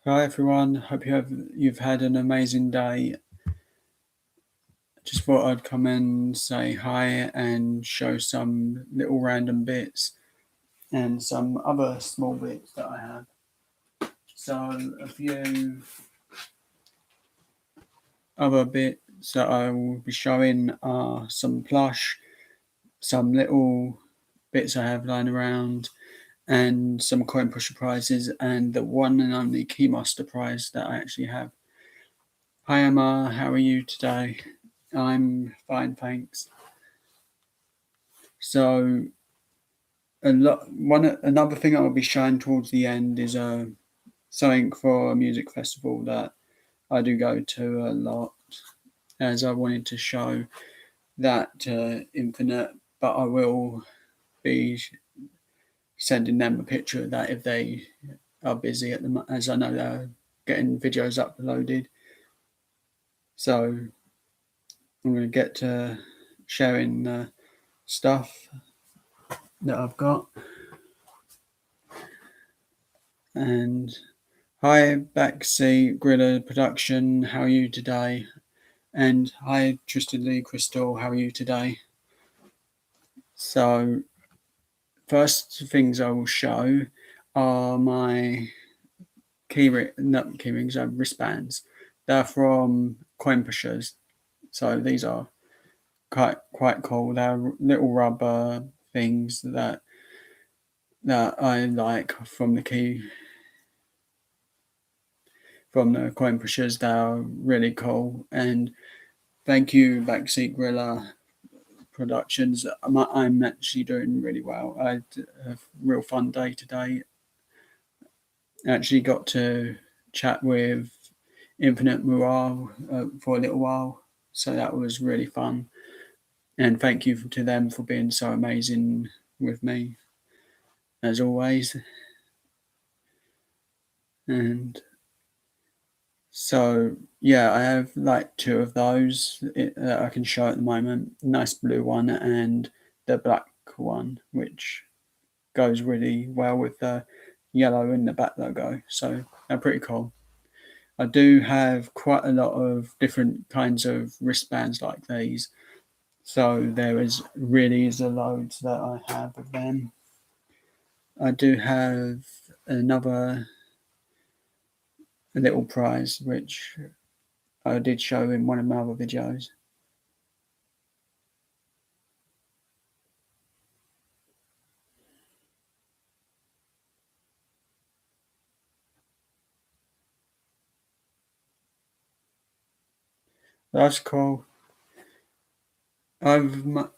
Hi everyone, hope you've had an amazing day. Just thought I'd come and say hi and show some little random bits and some other small bits that I have. So a few other bits that I will be showing are some plush, some little bits I have lying around, and some coin pusher prizes, and the one and only Keymaster prize that I actually have. Hi Emma, how are you today? I'm fine, thanks. So another thing I'll be showing towards the end is something for a music festival that I do go to a lot, as I wanted to show that Infinite, but I will be sending them a picture of that if they are busy as I know they're getting videos uploaded. So I'm going to get to sharing stuff that I've got. And hi, Backseat Griller Production. How are you today? And hi, Tristan Lee Crystal. How are you today? So, first things I will show are my wristbands. They're from Coin Pushers. So these are quite cool. They're little rubber things that I like from the Coin Pushers. They're really cool, and thank you, Backseat Griller Productions. I'm actually doing really well. I had a real fun day today. I actually got to chat with Infinite Morale for a little while, so that was really fun. And thank you to them for being so amazing with me, as always. And so, yeah, I have like two of those that I can show at the moment. Nice blue one and the black one, which goes really well with the yellow in the back logo. So they're pretty cool. I do have quite a lot of different kinds of wristbands like these. So there is really is a loads that I have of them. I do have another a little prize which I did show in one of my other videos. That's cool. I've my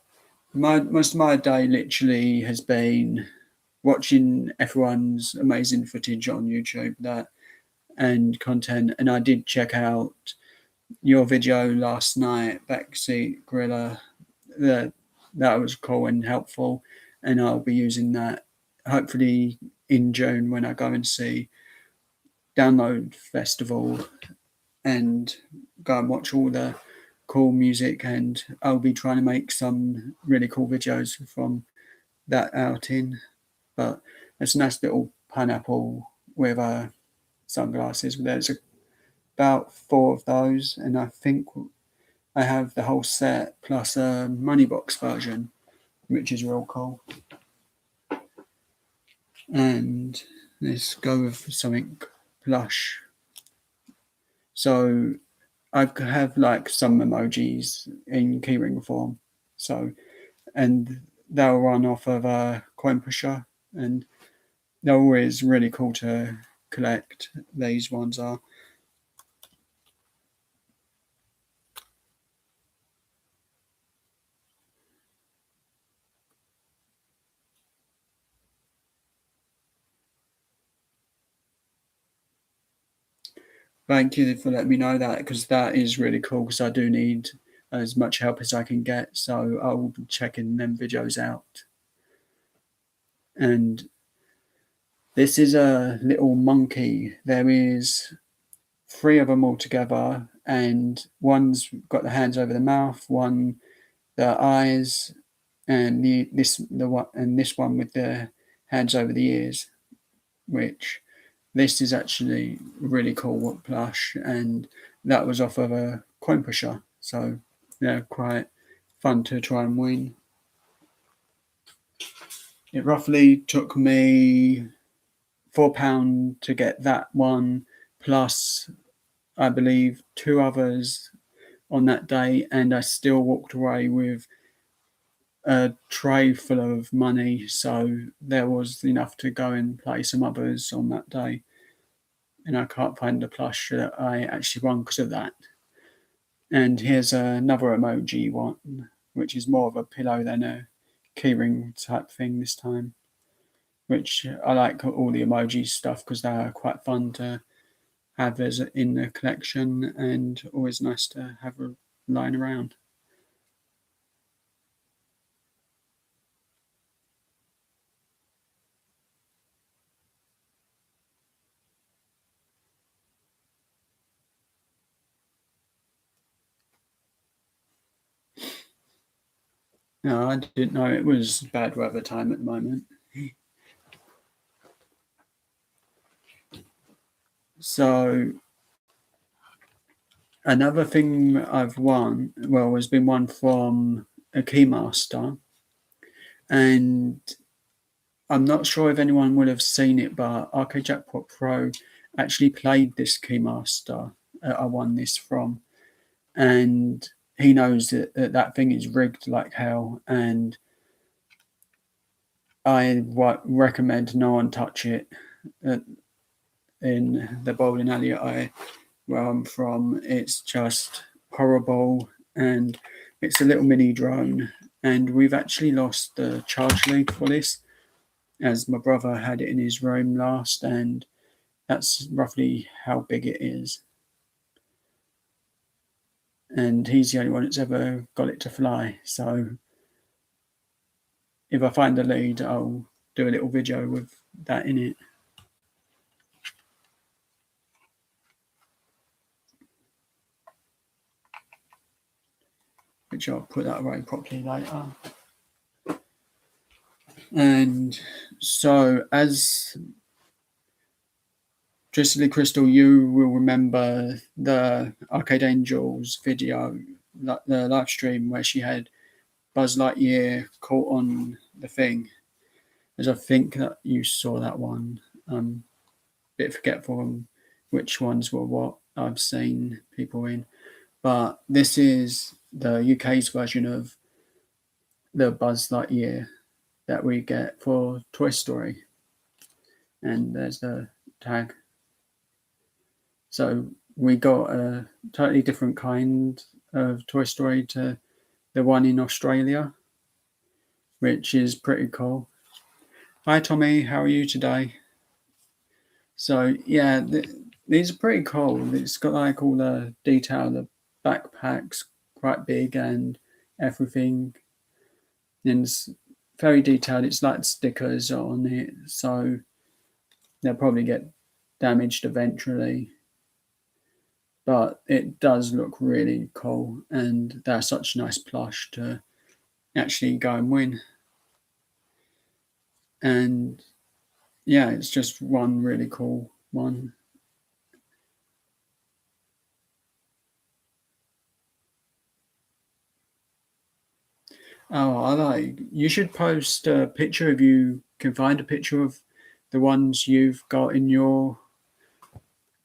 most of my day literally has been watching everyone's amazing footage on YouTube that and content, and I did check out your video last night, Backseat Gorilla. That that was cool and helpful, and I'll be using that hopefully in June when I go and see Download Festival and go and watch all the cool music, and I'll be trying to make some really cool videos from that outing. But it's a nice little pineapple with sunglasses. There's about four of those, and I think I have the whole set plus a money box version, which is real cool. And let's go with something plush. So I have like some emojis in keyring form. So and they'll run off of a coin pusher, and they're always really cool to collect. These ones are. Thank you for letting me know that, because that is really cool, because I do need as much help as I can get. So I will be checking them videos out. And this is a little monkey. There is three of them all together, and one's got the hands over the mouth, one the eyes, and this one with the hands over the ears, which this is actually really cool plush, and that was off of a coin pusher. So yeah, quite fun to try and win. It roughly took me £4 to get that one, plus I believe 2 others on that day, and I still walked away with a tray full of money, so there was enough to go and play some others on that day. And I can't find the plush that I actually won because of that. And here's another emoji one, which is more of a pillow than a keyring type thing this time, which I like all the emoji stuff because they are quite fun to have as in the collection and always nice to have lying around. No, I didn't know it was bad weather time at the moment. So another thing I've won, well, has been one from a Keymaster, and I'm not sure if anyone would have seen it, but Arcade Jackpot Pro actually played this Keymaster I won this from, and he knows that thing is rigged like hell, and I recommend no one touch it. In the bowling alley where I'm from, it's just horrible, and it's a little mini drone, and we've actually lost the charge lead for this, as my brother had it in his room last, and that's roughly how big it is. And he's the only one that's ever got it to fly. So if I find the lead, I'll do a little video with that in it. Which I'll put that away properly later. And so, as Drissily Crystal, you will remember the Arcade Angels video, the live stream where she had Buzz Lightyear caught on the thing. As I think that you saw that one. Bit forgetful on which ones were what I've seen people in. But this is the UK's version of the Buzz Lightyear that we get for Toy Story. And there's the tag. So we got a totally different kind of Toy Story to the one in Australia, which is pretty cool. Hi Tommy, how are you today? So yeah, these are pretty cool. It's got like all the detail, the backpack's quite big and everything. And it's very detailed. It's like stickers on it, so they'll probably get damaged eventually. But it does look really cool, and they're such nice plush to actually go and win. And yeah, it's just one really cool one. Oh, I like. You should post a picture if you can find a picture of the ones you've got in your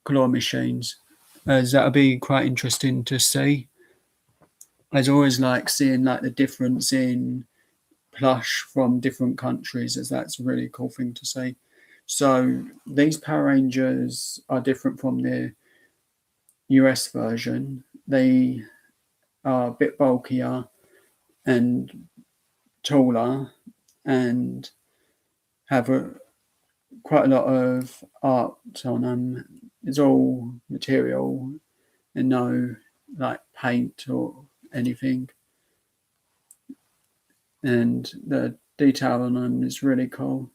claw machines, as that'll be quite interesting to see. I always like seeing like the difference in plush from different countries, as that's a really cool thing to see. So these Power Rangers are different from the US version. They are a bit bulkier and taller, and have quite a lot of art on them. It's all material and no like paint or anything. And the detail on them is really cool.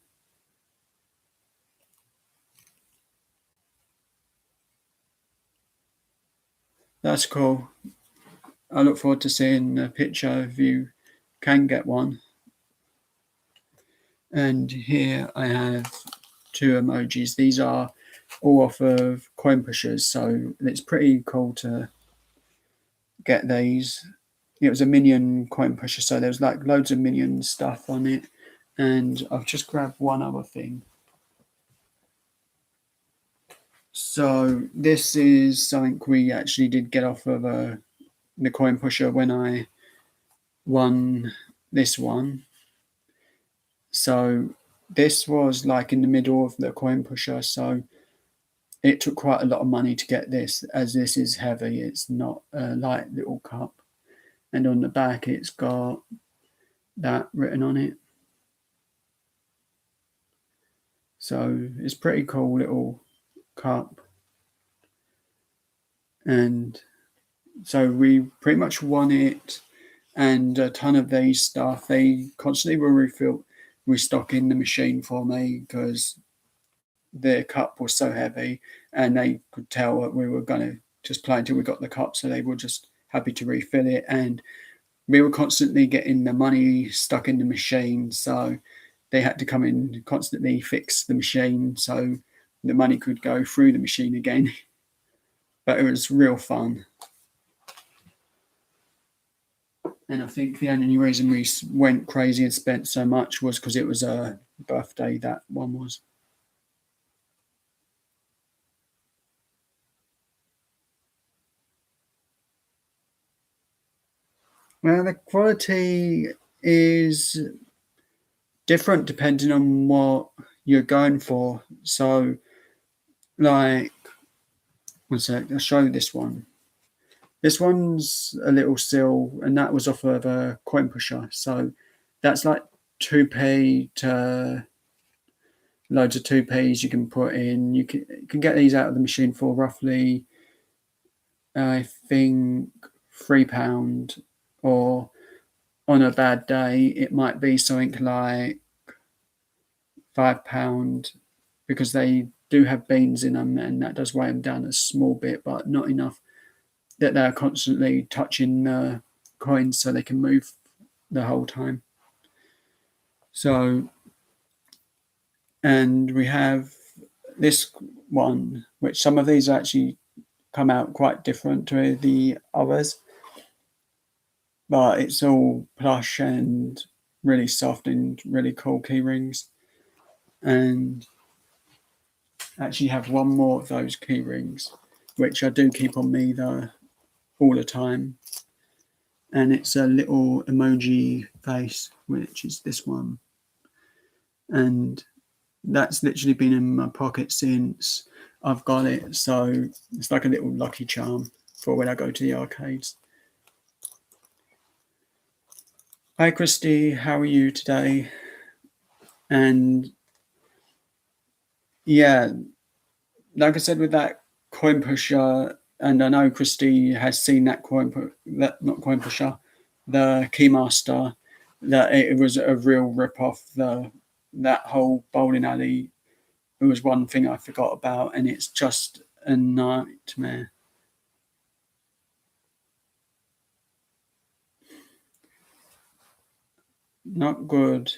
That's cool. I look forward to seeing a picture if you can get one. And here I have 2 emojis. These are all off of coin pushers. So it's pretty cool to get these. It was a minion coin pusher, so there was like loads of minion stuff on it. And I've just grabbed one other thing. So this is something we actually did get off of the coin pusher when I won this one. So this was like in the middle of the coin pusher, so it took quite a lot of money to get this, as this is heavy. It's not a light little cup. And on the back it's got that written on it. So it's pretty cool little cup. And so we pretty much won it, and a ton of these stuff. They constantly were restocking the machine for me because the cup was so heavy, and they could tell that we were going to just play until we got the cup, so they were just happy to refill it. And we were constantly getting the money stuck in the machine, so they had to come in constantly fix the machine so the money could go through the machine again. But it was real fun. And I think the only reason we went crazy and spent so much was because it was a birthday, that one was. Well, the quality is different depending on what you're going for. So, like, one sec, I'll show you this one. This one's a little seal, and that was off of a coin pusher. So that's like 2p to loads of 2p's you can put in. You can get these out of the machine for roughly, I think, £3, or on a bad day it might be something like £5, because they do have beans in them, and that does weigh them down a small bit, but not enough that they're constantly touching the coins so they can move the whole time. So, and we have this one, which some of these actually come out quite different to the others, but it's all plush and really soft and really cool key rings. And actually have one more of those key rings, which I do keep on me though all the time. And it's a little emoji face, which is this one. And that's literally been in my pocket since I've got it. So it's like a little lucky charm for when I go to the arcades. Hi, Christy. How are you today? And yeah, like I said, with that coin pusher, and I know Christy has seen that not coin pusher, the Keymaster, that it was a real rip-off. That whole bowling alley, it was one thing I forgot about, and it's just a nightmare. Not good.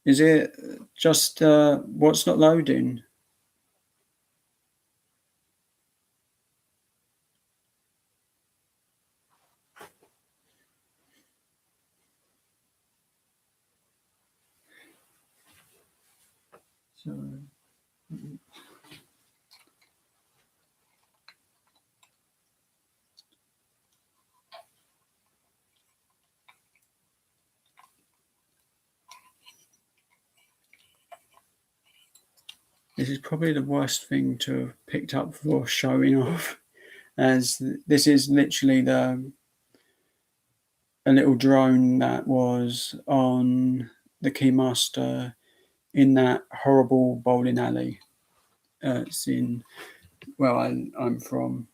Is it just what's not loading? So this is probably the worst thing to have picked up for showing off, as this is literally a little drone that was on the Keymaster in that horrible bowling alley. It's in where I'm from,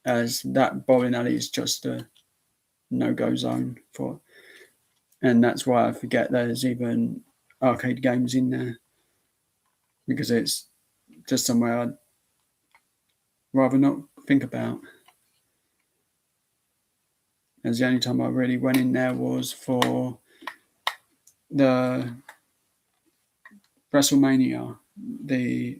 as that bowling alley is just a no-go zone for, and that's why I forget there's even arcade games in there, because it's just somewhere I'd rather not think about. As the only time I really went in there was for the WrestleMania, the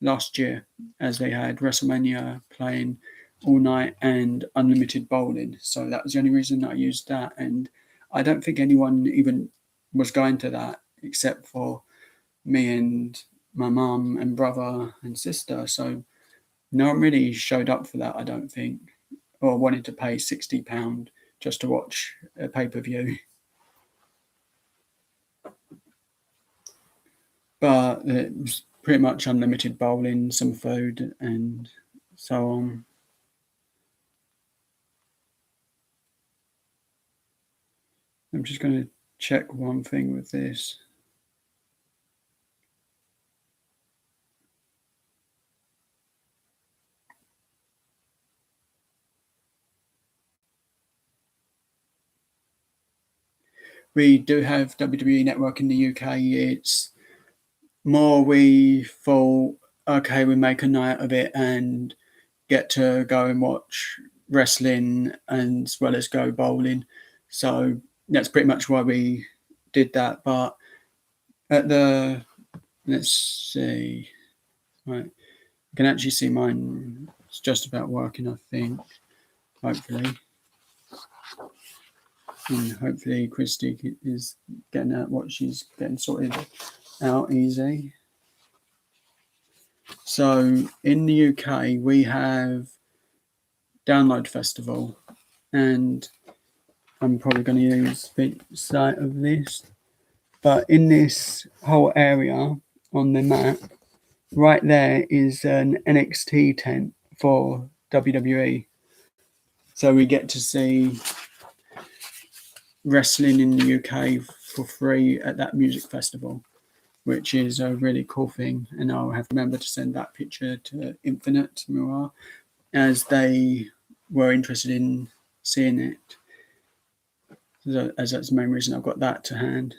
last year, as they had WrestleMania playing all night and unlimited bowling. So that was the only reason I used that. And I don't think anyone even was going to that except for me and my mum and brother and sister. So no one really showed up for that, I don't think, or wanted to pay £60 just to watch a pay-per-view. But it was pretty much unlimited bowling, some food, and so on. I'm just going to check one thing with this. We do have WWE Network in the UK. It's more we thought, okay, we make a night of it and get to go and watch wrestling and as well as go bowling. So that's pretty much why we did that. But at the, let's see, right, you can actually see mine. It's just about working, I think, hopefully. And hopefully Christy is getting out what she's getting sorted out easy. So in the UK, we have Download Festival, and I'm probably going to use the site of this. But in this whole area on the map, right there is an NXT tent for WWE. So we get to see wrestling in the UK for free at that music festival, which is a really cool thing. And I'll have to remember to send that picture to Infinite Mirror, as they were interested in seeing it. So, as that's the main reason I've got that to hand.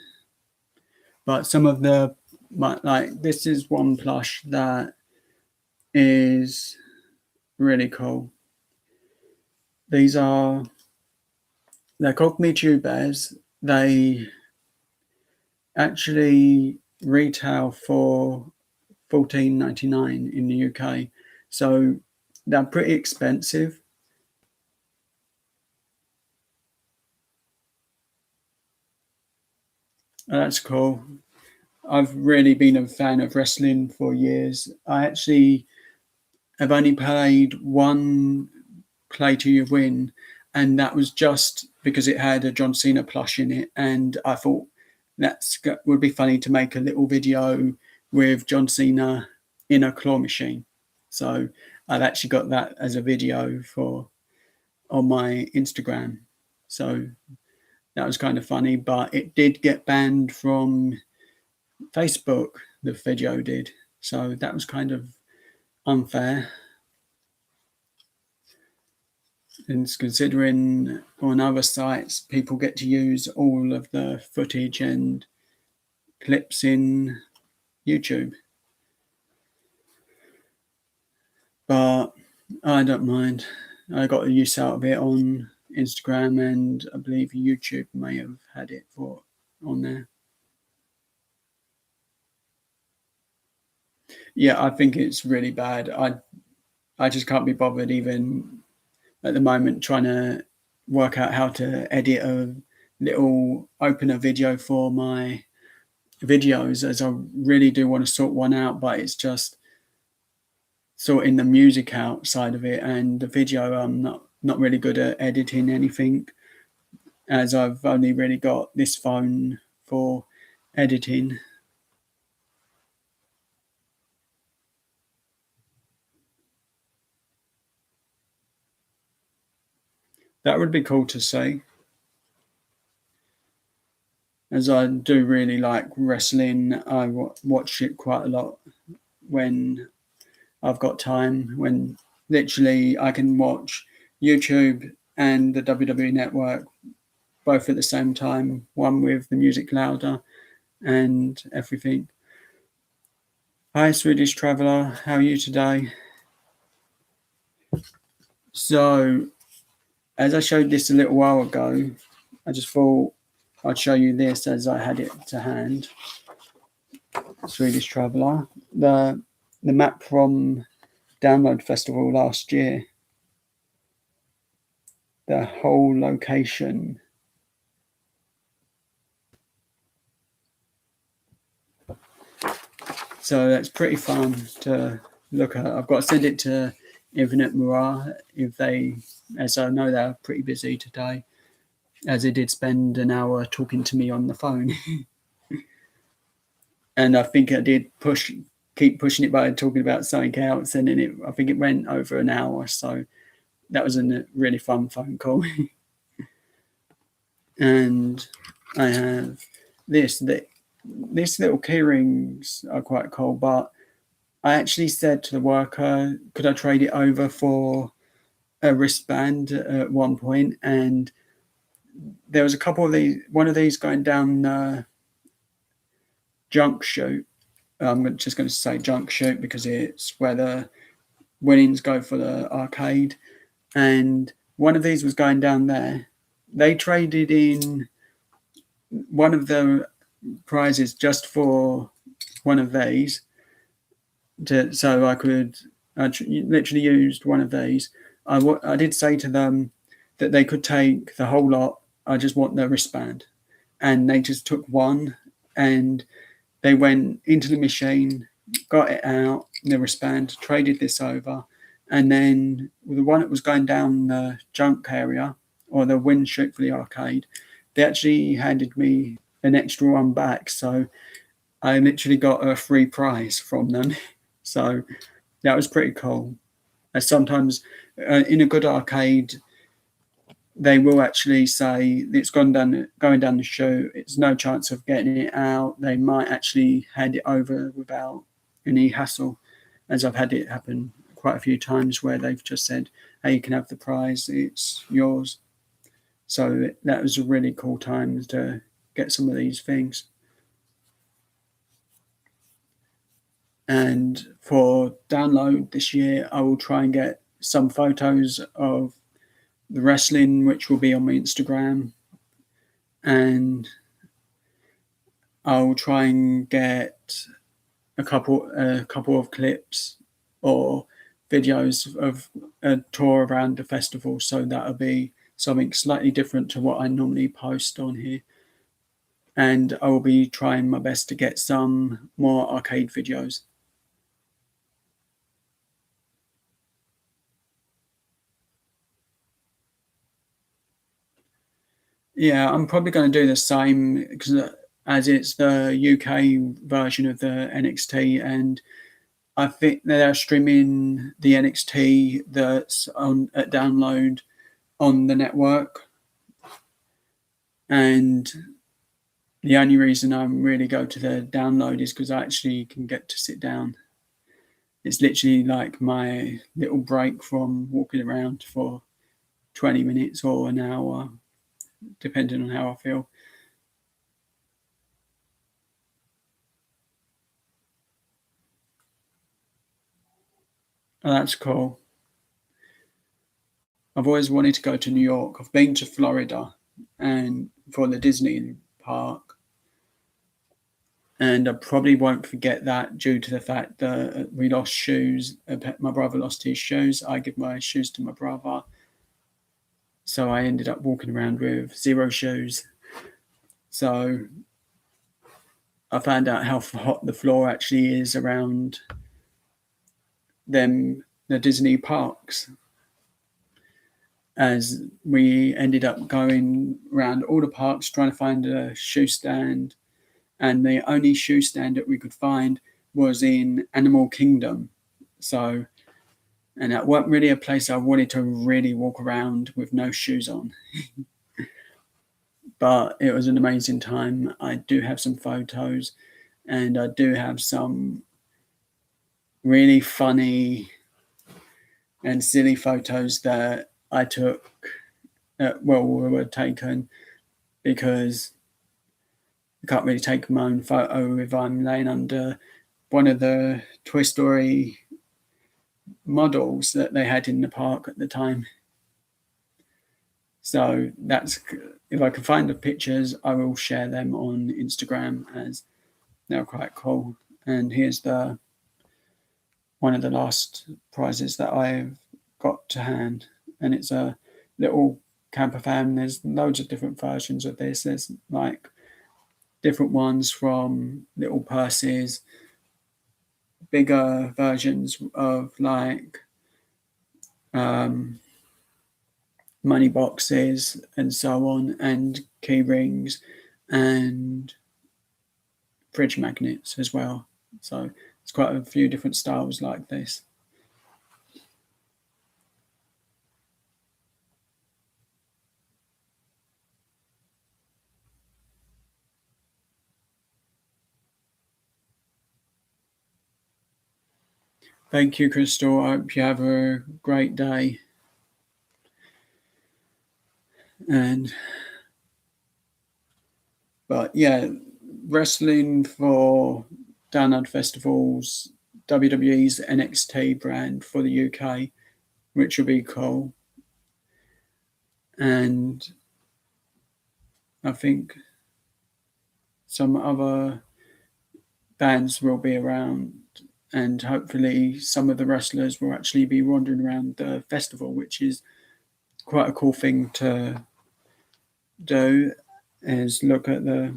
But some of the, like, this is one plush that is really cool. These are, they're called Me Too Bears. They actually retail for $14.99 in the UK. So they're pretty expensive. That's cool. I've really been a fan of wrestling for years. I actually have only played one Play Till You Win, and that was just because it had a John Cena plush in it, and I thought would be funny to make a little video with John Cena in a claw machine. So I've actually got that as a video on my Instagram. So that was kind of funny, but it did get banned from Facebook, the video did. So that was kind of unfair. And considering on other sites, people get to use all of the footage and clips in YouTube. But I don't mind. I got a use out of it on Instagram, and I believe YouTube may have had it on there. Yeah, I think it's really bad. I just can't be bothered even at the moment trying to work out how to edit a little opener video for my videos, as I really do want to sort one out, but it's just sorting the music outside of it, and the video I'm not really good at editing anything, as I've only really got this phone for editing. That would be cool to see, as I do really like wrestling. I watch it quite a lot when I've got time, when literally I can watch YouTube and the WWE Network both at the same time, one with the music louder and everything. Hi, Swedish Traveller, how are you today? So, as I showed this a little while ago, I just thought I'd show you this as I had it to hand. Swedish Traveller. the map from Download Festival last year. The whole location. So that's pretty fun to look at. I've got to send it to Infinite Mirage as I know they're pretty busy today, as they did spend an hour talking to me on the phone. And I think I did keep pushing it by talking about something else, and then I think it went over an hour. So that was a really fun phone call. And I have these little key rings are quite cool, but I actually said to the worker, could I trade it over for a wristband at one point? And there was a couple of one of these going down the junk chute. I'm just going to say junk chute because it's where the winnings go for the arcade. And one of these was going down there. They traded in one of the prizes just for one of these, so I literally used one of these. I did say to them that they could take the whole lot. I just want the wristband, and they just took one, and they went into the machine, got it out, the wristband, traded this over, and then the one that was going down the junk area or the win chute for the arcade, they actually handed me an extra one back. So I literally got a free prize from them. So that was pretty cool. As sometimes in a good arcade, they will actually say it's going down the chute. It's no chance of getting it out. They might actually hand it over without any hassle, as I've had it happen quite a few times where they've just said, hey, you can have the prize, it's yours. So that was a really cool time to get some of these things. And for download this year, I will try and get some photos of the wrestling, which will be on my Instagram. And I'll try and get a couple of clips or videos of a tour around the festival. So that'll be something slightly different to what I normally post on here. And I will be trying my best to get some more arcade videos. Yeah, I'm probably going to do the same because as it's the UK version of the NXT, and I think they're streaming the NXT that's on at download on the network. And the only reason I really go to the download is because I actually can get to sit down. It's literally like my little break from walking around for 20 minutes or an hour, depending on how I feel. Oh, that's cool. I've always wanted to go to New York. I've been to Florida and for the Disney park. And I probably won't forget that due to the fact that we lost shoes. My brother lost his shoes. I give my shoes to my brother. So I ended up walking around with 0 shoes. So I found out how hot the floor actually is around the Disney parks, as we ended up going around all the parks trying to find a shoe stand, and the only shoe stand that we could find was in Animal Kingdom. So, and that wasn't really a place I wanted to really walk around with no shoes on. But it was an amazing time. I do have some photos, and I do have some really funny and silly photos that I took, were taken, because I can't really take my own photo if I'm laying under one of the Toy Story models that they had in the park at the time. So that's, if I can find the pictures, I will share them on Instagram, as they're quite cool. And here's the one of the last prizes that I've got to hand, and it's a little camper van. There's loads of different versions of this. There's like different ones from little purses, bigger versions of like money boxes and so on, and key rings and fridge magnets as well. So it's quite a few different styles like this. Thank you, Crystal. I hope you have a great day. But yeah, wrestling for Download Festivals, WWE's NXT brand for the UK, which will be cool. And I think some other bands will be around, and hopefully some of the wrestlers will actually be wandering around the festival, which is quite a cool thing to do, is look at the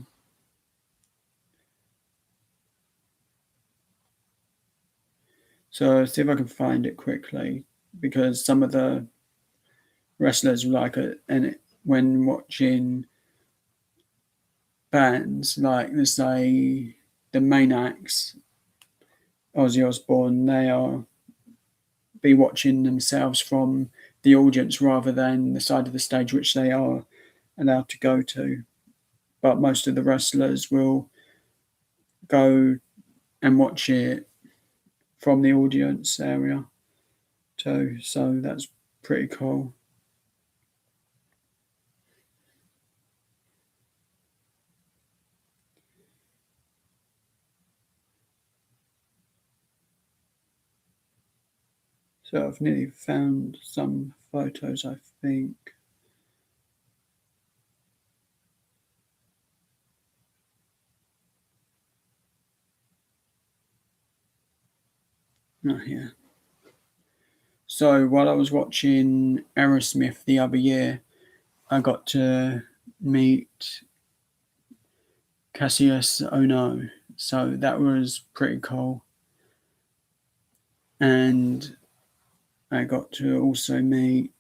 so see if I can find it quickly, because some of the wrestlers like it, and when watching bands like, let's say, the main acts, Ozzy Osbourne, they are be watching themselves from the audience rather than the side of the stage, which they are allowed to go to. But most of the wrestlers will go and watch it from the audience area too. So that's pretty cool. So I've nearly found some photos, I think. Not here. So while I was watching Aerosmith the other year, I got to meet Cassius Ono. So that was pretty cool. And I got to also meet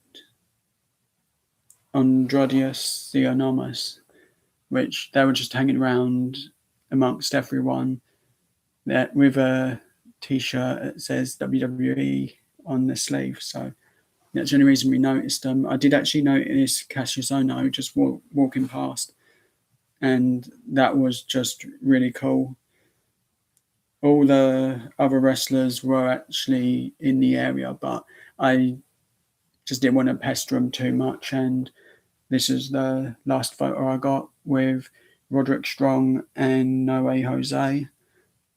Andradius Theonomus, which they were just hanging around amongst everyone that with a t-shirt that says WWE on the sleeve. So that's the only reason we noticed them. I did actually notice Cassius Ono just walking past, and that was just really cool. All the other wrestlers were actually in the area, but I just didn't want to pester them too much. And this is the last photo I got with Roderick Strong and No Way Jose,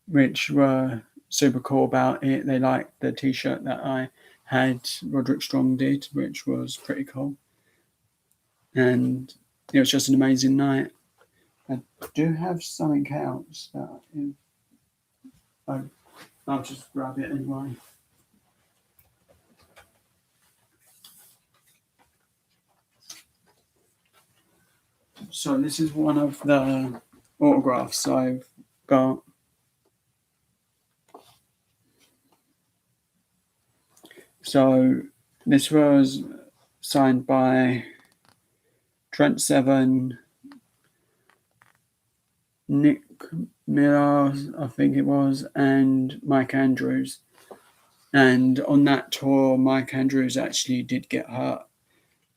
which were super cool about it. They liked the t-shirt that I had, Roderick Strong did, which was pretty cool. And it was just an amazing night. I do have something else that I'll just grab it anyway. So this is one of the autographs I've got. So this was signed by Trent Seven, Nick Miller, I think it was, and Mike Andrews. And on that tour, Mike Andrews actually did get hurt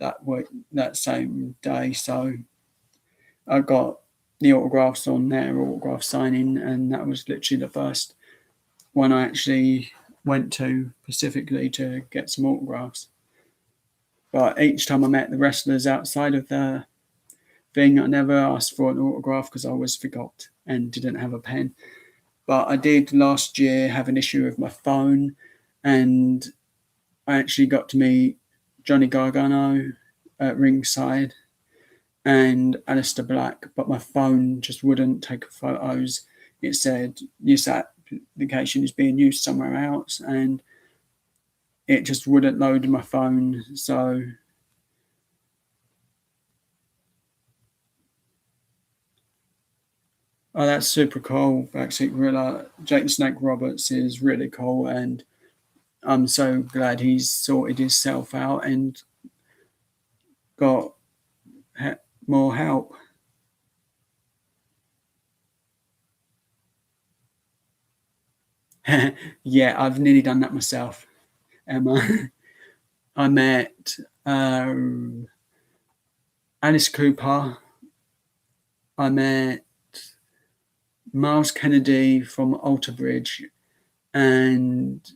that same day. So I got the autographs on their autograph signing, and that was literally the first one I actually went to specifically to get some autographs. But each time I met the wrestlers outside of the thing, I never asked for an autograph because I always forgot and didn't have a pen. But I did last year have an issue with my phone, and I actually got to meet Johnny Gargano at ringside and Aleister Black, but my phone just wouldn't take photos. It said, you sat application is being used somewhere else, and it just wouldn't load my phone. So oh, that's super cool. Backseat Gorilla. Jake the Snake Roberts is really cool, and I'm so glad he's sorted himself out and got more help. Yeah, I've nearly done that myself, Emma. I met Alice Cooper. I met Miles Kennedy from Alter Bridge and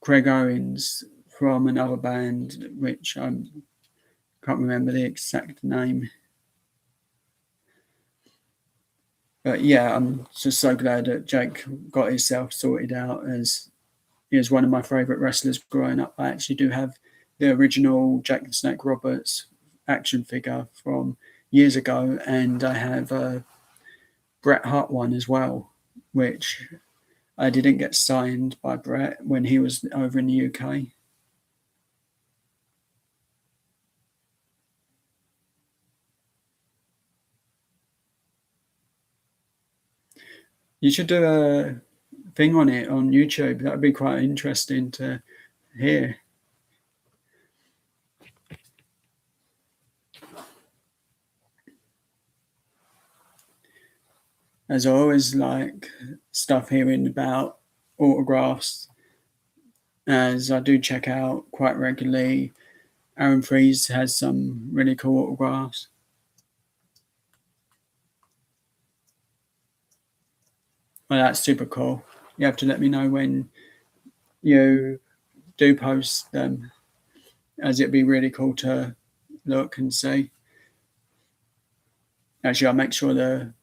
Craig Owens from another band, which I can't remember the exact name. But yeah, I'm just so glad that Jake got himself sorted out, as he was one of my favourite wrestlers growing up. I actually do have the original Jake the Snake Roberts action figure from years ago, and I have a Bret Hart one as well, which I didn't get signed by Bret when he was over in the UK. You should do a thing on it on YouTube. That would be quite interesting to hear. As I always like stuff hearing about autographs, as I do check out quite regularly. Aaron Freeze has some really cool autographs. Well, that's super cool. You have to let me know when you do post them, as it'd be really cool to look and see. Actually, I'll make sure the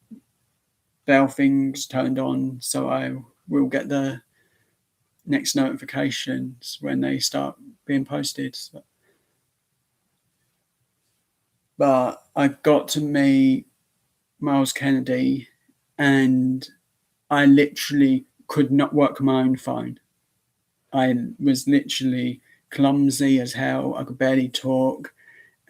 bell thing's turned on so I will get the next notifications when they start being posted. But I got to meet Miles Kennedy, and I literally could not work my own phone. I was literally clumsy as hell. I could barely talk.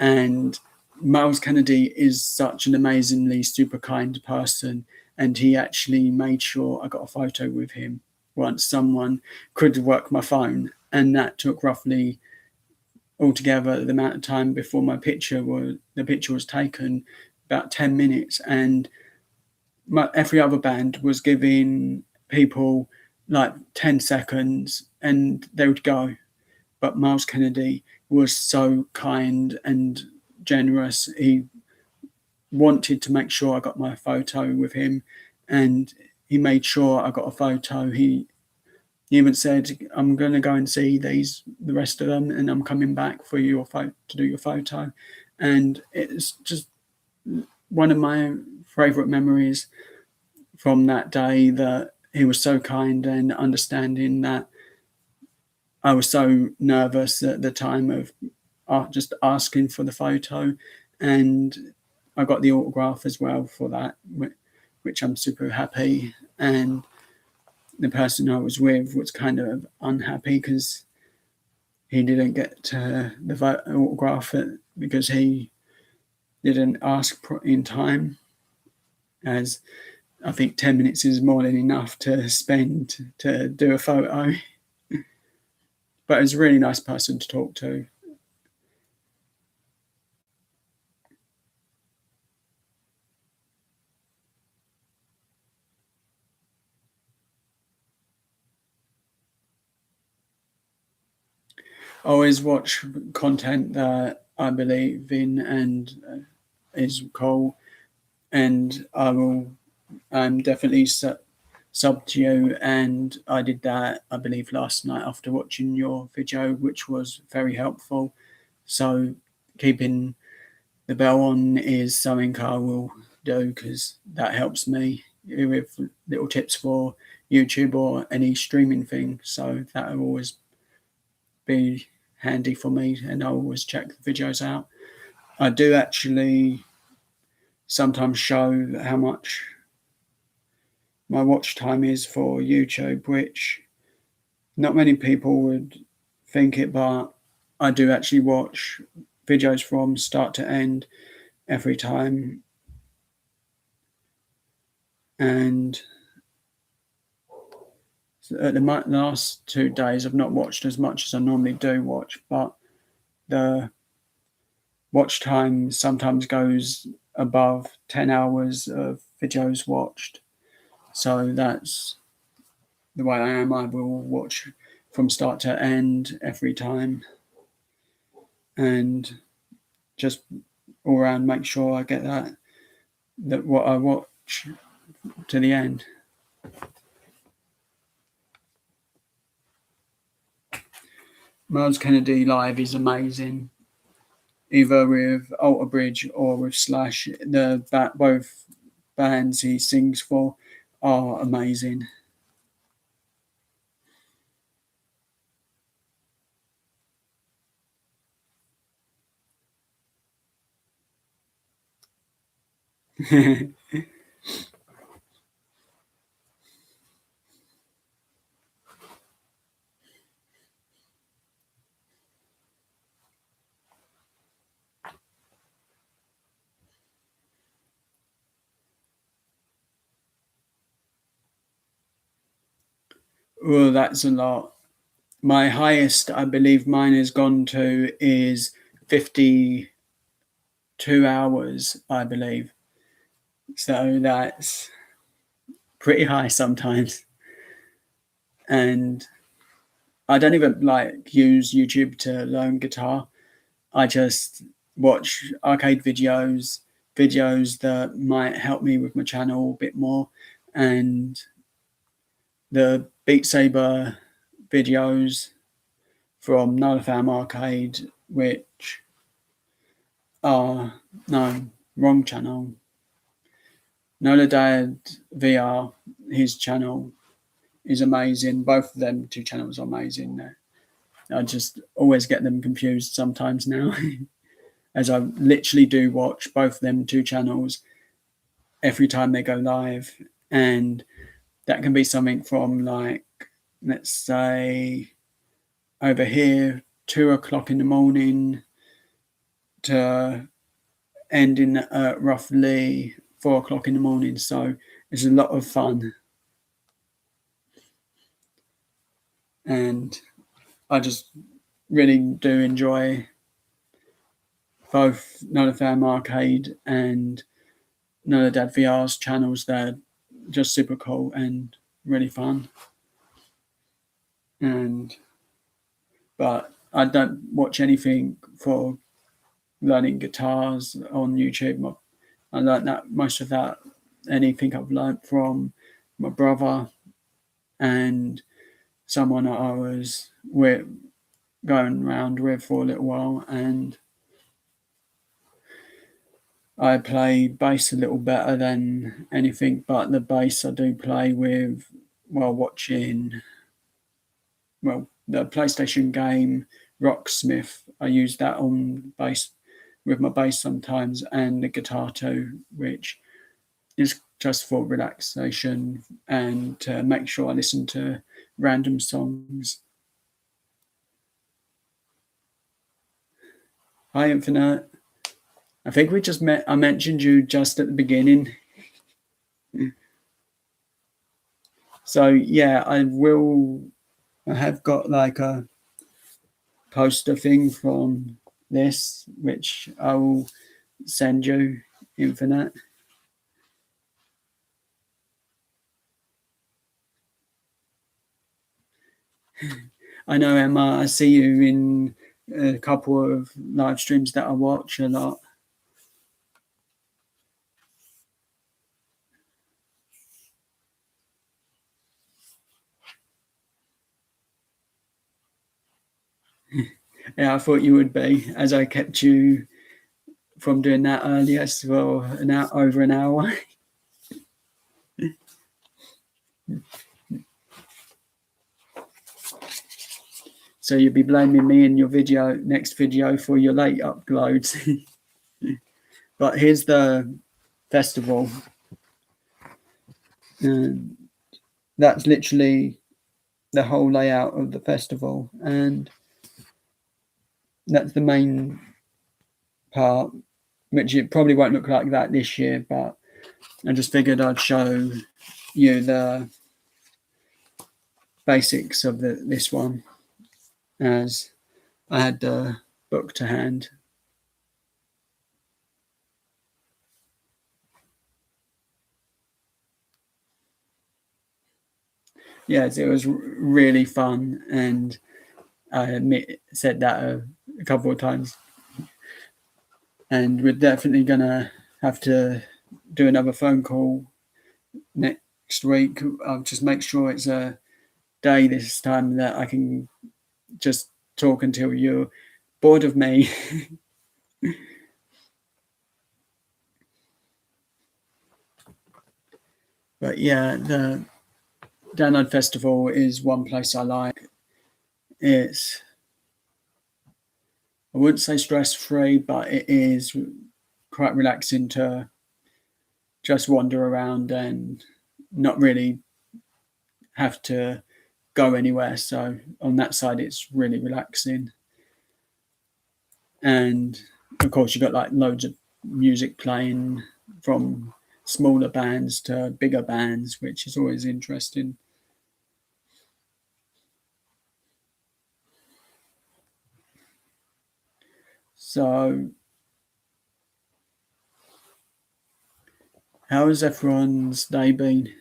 And Miles Kennedy is such an amazingly super kind person. And he actually made sure I got a photo with him once someone could work my phone. And that took roughly altogether the amount of time before the picture was taken, about 10 minutes. And every other band was giving people like 10 seconds and they would go. But Miles Kennedy was so kind and generous. He wanted to make sure I got my photo with him, and he made sure I got a photo. He even said, "I'm going to go and see the rest of them, and I'm coming back for your to do your photo." And it's just one of my favourite memories from that day, that he was so kind and understanding, that I was so nervous at the time of just asking for the photo, and I got the autograph as well for that, which I'm super happy. And the person I was with was kind of unhappy because he didn't get the autograph because he didn't ask in time, as I think 10 minutes is more than enough to spend to do a photo. But he's a really nice person to talk to. I always watch content that I believe in and is cool, and I will definitely sub to you. And I did that, I believe, last night after watching your video, which was very helpful. So keeping the bell on is something I will do, because that helps me with little tips for YouTube or any streaming thing. So that will always be handy for me, and I always check the videos out. I do actually sometimes show how much my watch time is for YouTube, which not many people would think it, but I do actually watch videos from start to end every time. And at the last 2 days, I've not watched as much as I normally do watch, but the watch time sometimes goes above 10 hours of videos watched. So that's the way I am. I will watch from start to end every time and just all around make sure I get that what I watch to the end. Miles Kennedy live is amazing, either with Alter Bridge or with Slash. Both bands he sings for are amazing. Well, that's a lot. My highest, I believe mine has gone to is 52 hours, I believe. So that's pretty high sometimes. And I don't even use YouTube to learn guitar. I just watch arcade videos that might help me with my channel a bit more, and the Beat Saber videos from NolaFam Arcade, which are wrong channel. NolaDad VR, his channel is amazing. Both of them 2 channels are amazing. I just always get them confused sometimes now, as I literally do watch both of them 2 channels every time they go live, and that can be something from let's say over here 2 o'clock in the morning to ending at roughly 4 o'clock in the morning. So it's a lot of fun, and I just really do enjoy both NolaFam Arcade and NolaDad VR's channels. They're just super cool and really fun. But I don't watch anything for learning guitars on YouTube. I learned that most of that, anything I've learned from my brother and someone I was going around with for a little while, and I play bass a little better than anything, but the bass I do play with while watching, the PlayStation game Rocksmith. I use that on bass with my bass sometimes, and the guitar too, which is just for relaxation and to make sure I listen to random songs. Hi, Infinite. I think we just met. I mentioned you just at the beginning. So yeah, I have got a poster thing from this, which I will send you, Infinite. I know, Emma, I see you in a couple of live streams that I watch a lot. Yeah, I thought you would be, as I kept you from doing that earlier for over an hour. So you'll be blaming me in your next video for your late uploads. But here's the festival. that's literally the whole layout of the festival, and that's the main part, which it probably won't look like that this year, but I just figured I'd show you the basics of this one, as I had the book to hand. Yes, it was really fun, and I said that a couple of times. And we're definitely gonna have to do another phone call next week. I'll just make sure it's a day this time that I can just talk until you're bored of me. But yeah, the Download Festival is one place I like. It's, I wouldn't say stress-free, but it is quite relaxing to just wander around and not really have to go anywhere. So on that side, it's really relaxing. And of course, you've got like loads of music playing from smaller bands to bigger bands, which is always interesting. So, how has everyone's day been?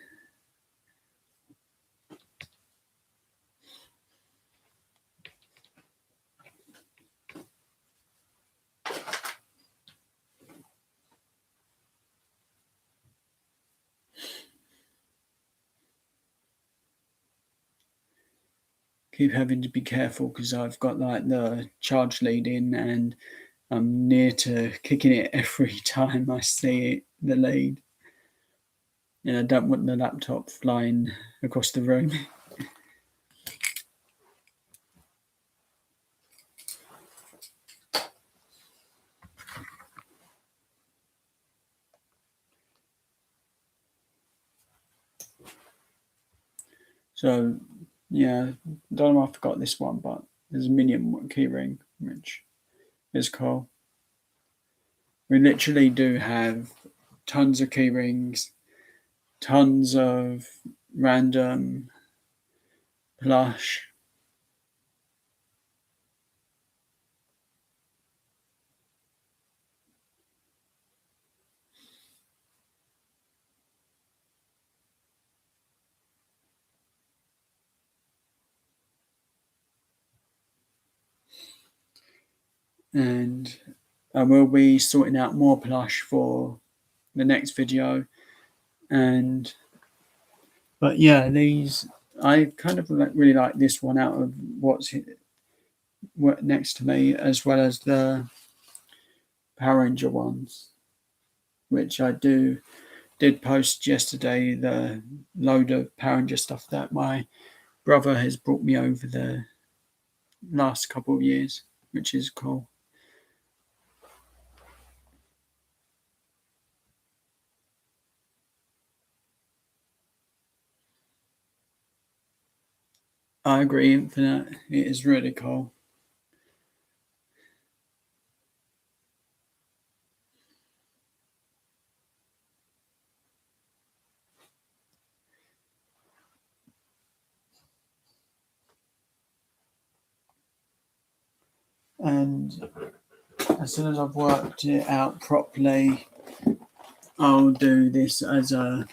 Keep having to be careful because I've got like the charge lead in, and I'm near to kicking it every time I see it, the lead. And I don't want the laptop flying across the room. So, yeah, don't know if I forgot this one, but there's a Minion keyring, which is cool. We literally do have tons of keyrings, tons of random plush. And I will be sorting out more plush for the next video. But yeah, these, I kind of really like this one out of what's next to me, as well as the Power Ranger ones, which I did post yesterday, the load of Power Ranger stuff that my brother has brought me over the last couple of years, which is cool. I agree, Infinite. It is really cool. And as soon as I've worked it out properly, I'll do this as a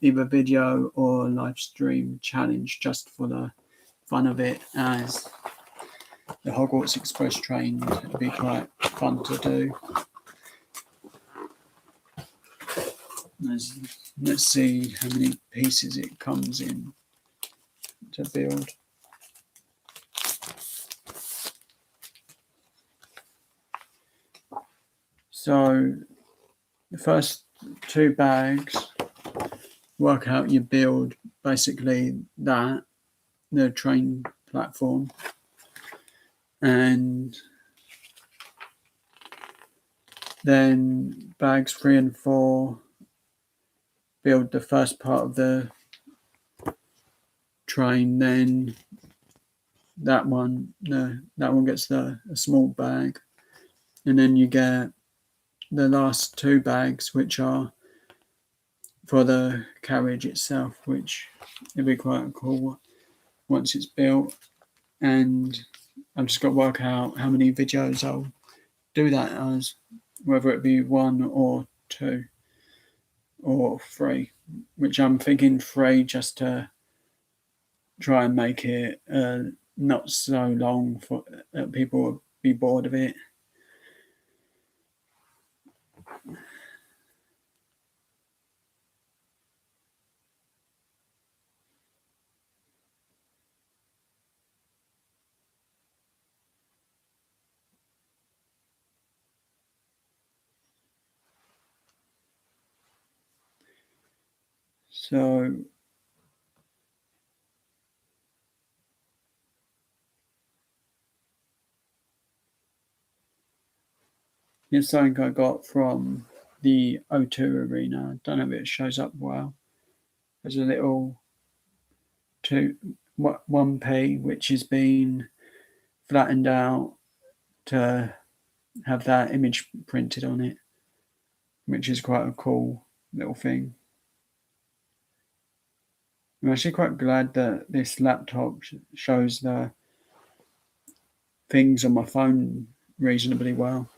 either video or live stream challenge just for the fun of it, as the Hogwarts Express train would be quite fun to do. Let's see how many pieces it comes in to build. So the first two bags, work out your build, basically that, the train platform, and then bags 3 and 4, build the first part of the train, then that one gets a small bag, and then you get the last 2 bags, which are for the carriage itself, which it'll be quite cool once it's built. And I've just got to work out how many videos I'll do that as, whether it be 1 or 2 or 3, which I'm thinking 3 just to try and make it not so long for people will be bored of it. So here's something I got from the O2 Arena. I don't know if it shows up well. There's a little 1p which has been flattened out to have that image printed on it, which is quite a cool little thing. I'm actually quite glad that this laptop shows the things on my phone reasonably well.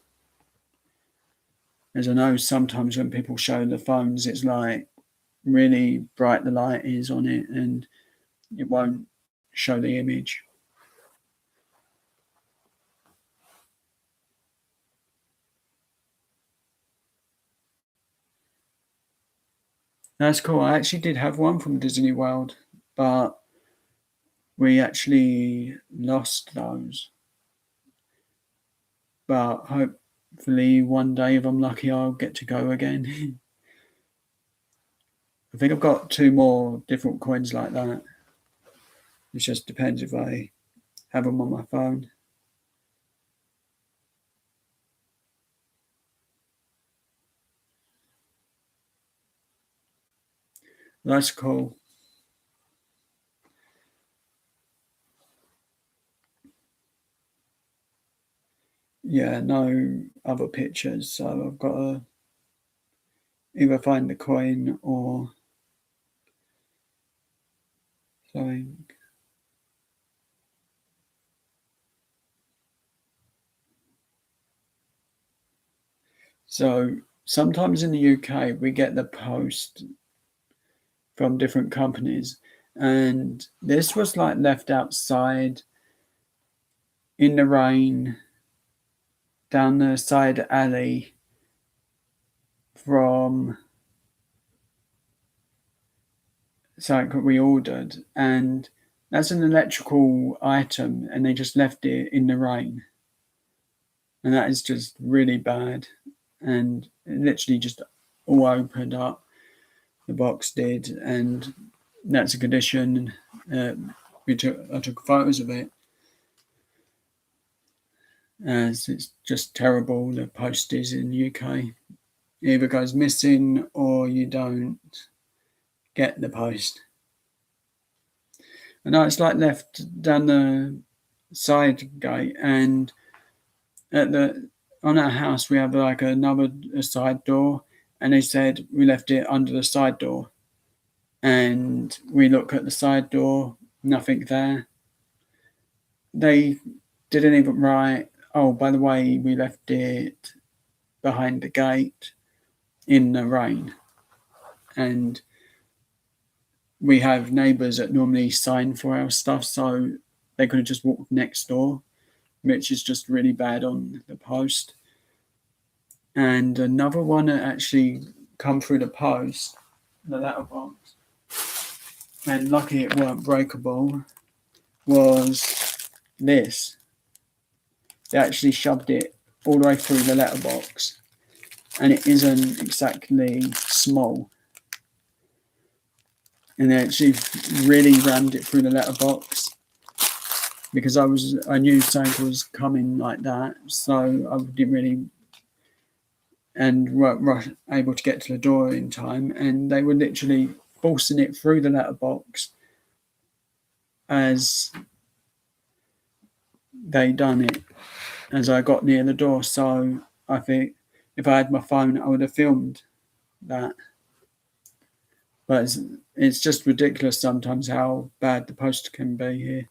As I know sometimes when people show the phones, it's like really bright the light is on it and it won't show the image. That's cool. I actually did have one from Disney World, but we actually lost those. But hopefully one day, if I'm lucky, I'll get to go again. I think I've got 2 more different coins like that. It just depends if I have them on my phone. That's cool. Yeah, no other pictures, so I've got to either find the coin or something. So sometimes in the UK we get the post from different companies, and this was like left outside in the rain down the side alley from something we ordered, and that's an electrical item, and they just left it in the rain, and that is just really bad. And it literally just all opened up. The box did, and that's a condition. I took photos of it, as it's just terrible. The post is in the UK. It either goes missing or you don't get the post. And now it's like left down the side gate, and on our house we have like a side door, and they said we left it under the side door, and we look at the side door, nothing there. They didn't even write, oh, by the way, we left it behind the gate in the rain. And we have neighbours that normally sign for our stuff, so they could have just walked next door, which is just really bad on the post. And another one that actually come through the post, the letterbox, and lucky it weren't breakable, was this. They actually shoved it all the way through the letterbox, and it isn't exactly small. And they actually really rammed it through the letterbox, because I knew something was coming like that, so I didn't really, and weren't able to get to the door in time, and they were literally forcing it through the letterbox as they done it as I got near the door. So I think if I had my phone, I would have filmed that. But it's just ridiculous sometimes how bad the post can be here.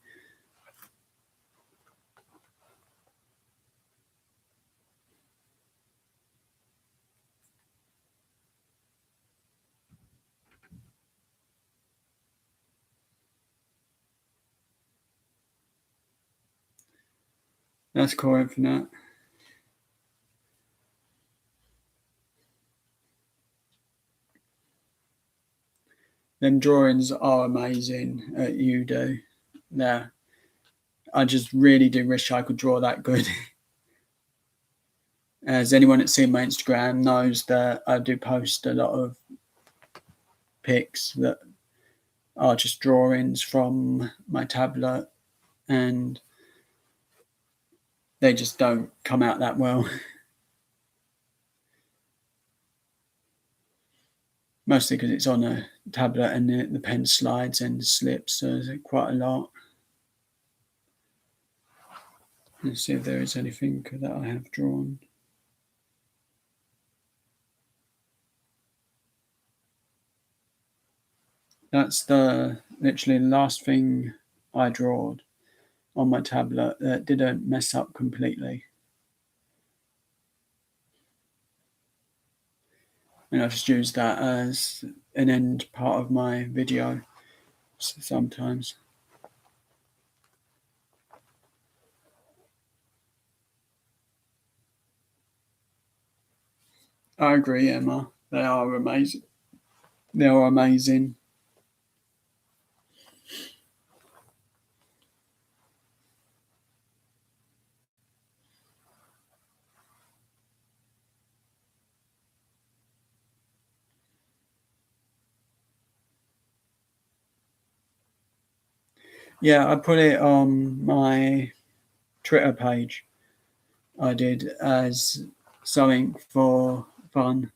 That's cool, Infinite. Them drawings are amazing that you do. Yeah, I just really do wish I could draw that good. As anyone that's seen my Instagram knows that I do post a lot of pics that are just drawings from my tablet, and they just don't come out that well. Mostly because it's on a tablet and the pen slides and slips, so there's quite a lot. Let's see if there is anything that I have drawn. That's literally the last thing I drawed on my tablet that didn't mess up completely. And I just use that as an end part of my video sometimes. I agree, Emma. They are amazing. They are amazing. Yeah, I put it on my Twitter page. I did as something for fun,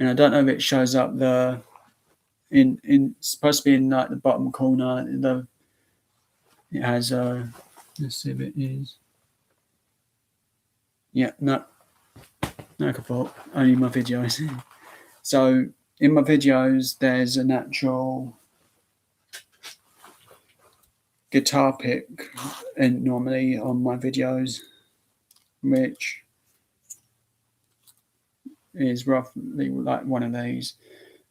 and I don't know if it shows up in it's supposed to be in like the bottom corner. It has a. Let's see if it is. Yeah, no, fault. Only my videos. So in my videos, there's an actual guitar pick, and normally on my videos, which is roughly like one of these,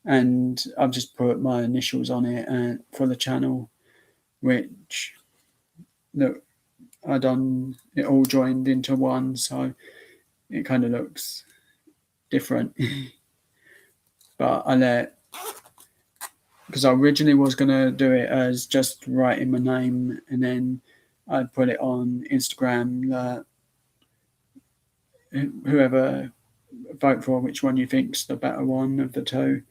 and I've just put my initials on it and for the channel, which look, I done it all joined into one, so it kind of looks different. But because I originally was gonna do it as just writing my name, and then I'd put it on Instagram that whoever vote for which one you think's the better one of the two.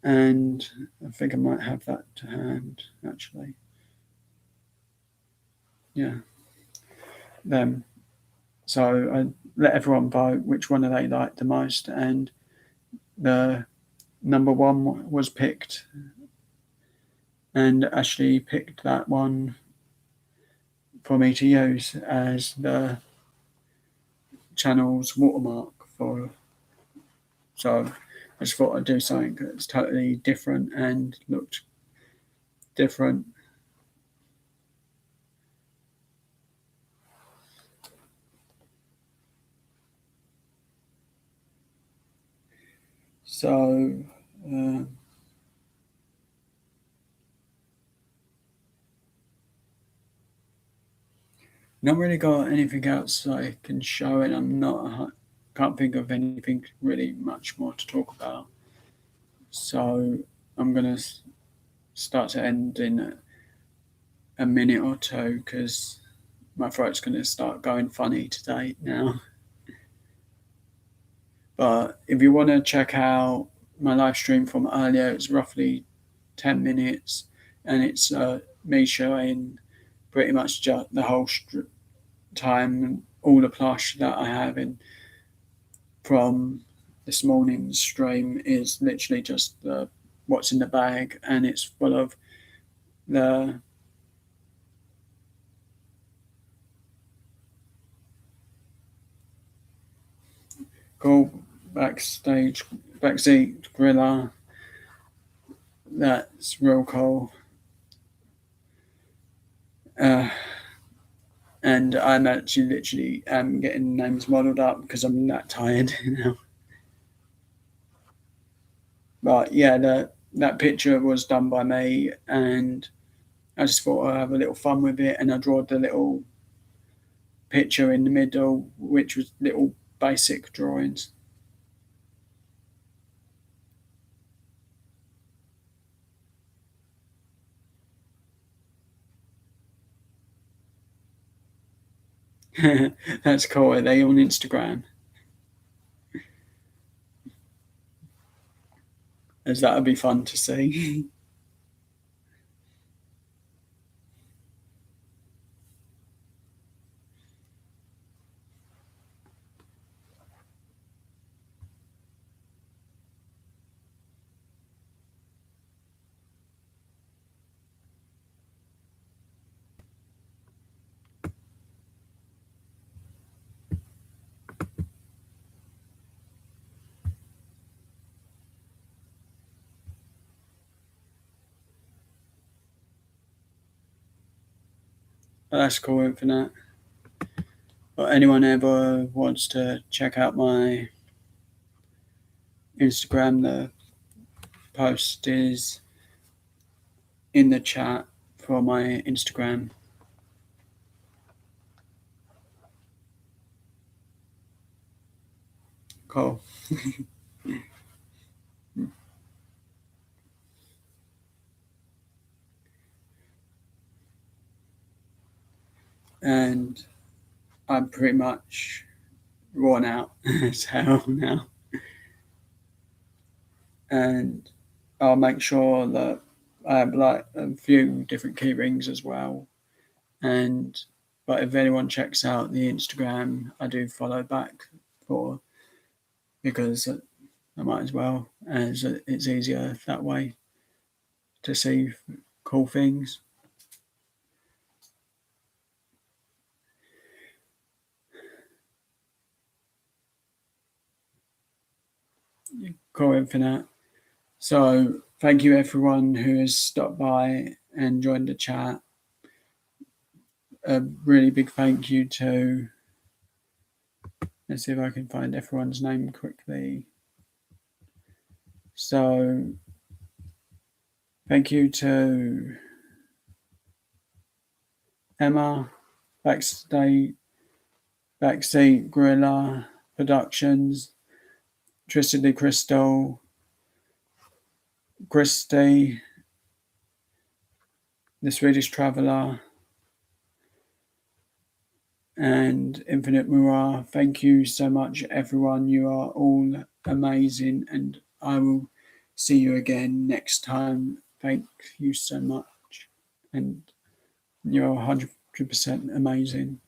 And I think I might have that to hand actually. Yeah, them. So I let everyone vote which one they liked the most, and the number one was picked, and Ashley picked that one for me to use as the channel's watermark for. So I just thought I'd do something that's totally different and looked different. So not really got anything else I can show, and can't think of anything really much more to talk about. So I'm gonna start to end in a minute or two because my throat's gonna start going funny today now. But if you want to check out my live stream from earlier, it's roughly 10 minutes, and it's me showing pretty much just the whole time and all the plush that I have in from this morning's stream is literally just what's in the bag, and it's full of the Cool. Backseat Gorilla. That's real cool. And I'm actually literally getting names modelled up because I'm that tired now. But yeah, that picture was done by me, and I just thought I'd have a little fun with it, and I drew the little picture in the middle, which was little basic drawings. That's cool. Are they on Instagram? As that would be fun to see. That's cool, Infinite. But anyone ever wants to check out my Instagram, the post is in the chat for my Instagram. Cool. And I'm pretty much worn out as hell now. And I'll make sure that I have like a few different key rings as well. And but if anyone checks out the Instagram, I do follow back for because I might as well, as it's easier that way to see cool things. Cool, Infinite. So thank you everyone who has stopped by and joined the chat. A really big thank you to, let's see if I can find everyone's name quickly. So thank you to Emma, Backseat Gorilla Productions, Tristan de Crystal, Christy, The Swedish Traveller, and Infinite Murat. Thank you so much, everyone. You are all amazing, and I will see you again next time. Thank you so much, and you're 100% amazing.